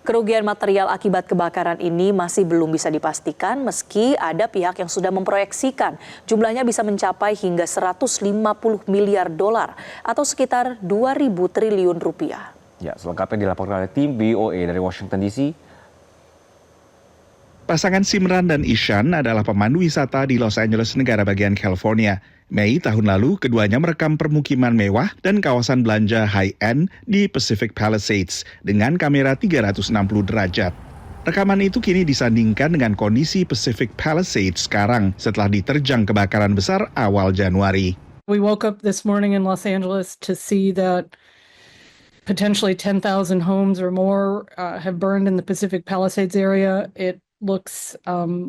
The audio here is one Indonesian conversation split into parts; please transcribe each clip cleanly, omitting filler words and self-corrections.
Kerugian material akibat kebakaran ini masih belum bisa dipastikan meski ada pihak yang sudah memproyeksikan jumlahnya bisa mencapai hingga 150 miliar dolar atau sekitar 2.000 triliun rupiah. Ya, selengkapnya dilaporkan oleh tim VOA dari Washington DC. Pasangan Simran dan Ishan adalah pemandu wisata di Los Angeles, negara bagian California. Mei tahun lalu, keduanya merekam permukiman mewah dan kawasan belanja high-end di Pacific Palisades dengan kamera 360 derajat. Rekaman itu kini disandingkan dengan kondisi Pacific Palisades sekarang setelah diterjang kebakaran besar awal Januari. We woke up this morning in Los Angeles to see that potentially 10,000 homes or more have burned in the Pacific Palisades area. It looks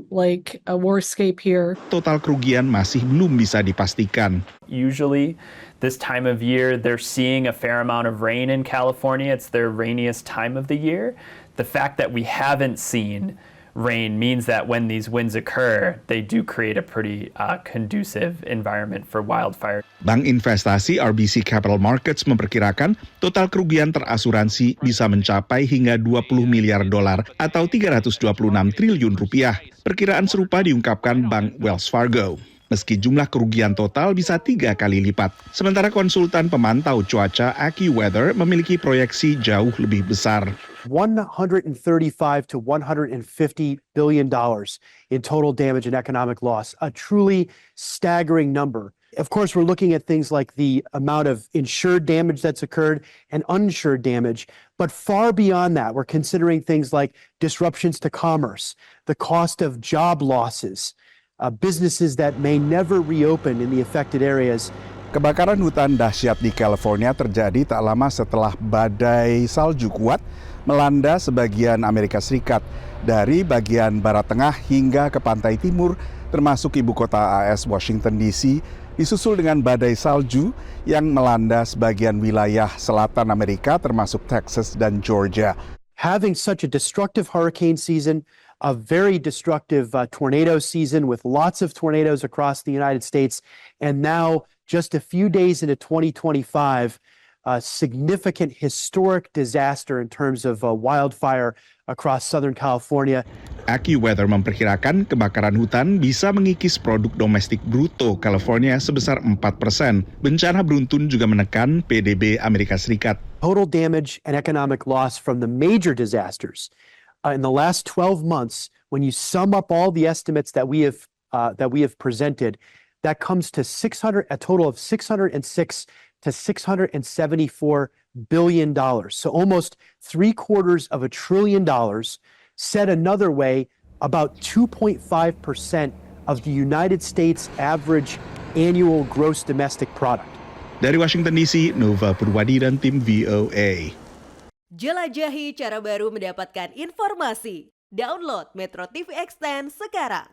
like a warscape here. Total kerugian masih belum bisa dipastikan. Usually this time of year they're seeing a fair amount of rain in California. It's their rainiest time of the year. The fact that we haven't seen rain means that when these winds occur, they do create a pretty conducive environment for wildfire. Bank investasi RBC Capital Markets memperkirakan total kerugian terasuransi bisa mencapai hingga 20 miliar dolar atau 326 triliun rupiah. Perkiraan serupa diungkapkan Bank Wells Fargo. Meski jumlah kerugian total bisa 3 kali lipat. Sementara konsultan pemantau cuaca AccuWeather memiliki proyeksi jauh lebih besar. $135 to $150 billion in total damage and economic loss, a truly staggering number. Of course, we're looking at things like the amount of insured damage that's occurred and uninsured damage, but far beyond that, we're considering things like disruptions to commerce, the cost of job losses, businesses that may never reopen in the affected areas. Kebakaran hutan dahsyat di California terjadi tak lama setelah badai salju kuat melanda sebagian Amerika Serikat dari bagian barat tengah hingga ke pantai timur termasuk ibu kota AS Washington DC disusul dengan badai salju yang melanda sebagian wilayah selatan Amerika termasuk Texas dan Georgia. Having such a destructive hurricane season, a very destructive tornado season with lots of tornadoes across the United States, and now just a few days into 2025, a significant historic disaster in terms of wildfire across Southern California. AccuWeather memperkirakan kebakaran hutan bisa mengikis produk domestik bruto California sebesar 4%. Bencana beruntun juga menekan PDB Amerika Serikat. Total damage and economic loss from the major disasters in the last 12 months, when you sum up all the estimates that we have presented, that comes to a total of $606 to $674 billion. So almost $750 billion. Said another way, about 2.5% of the United States average annual gross domestic product. Dari Washington DC, Nova Purwadi dan tim VOA. Jelajahi cara baru mendapatkan informasi. Download Metro TV Extend sekarang.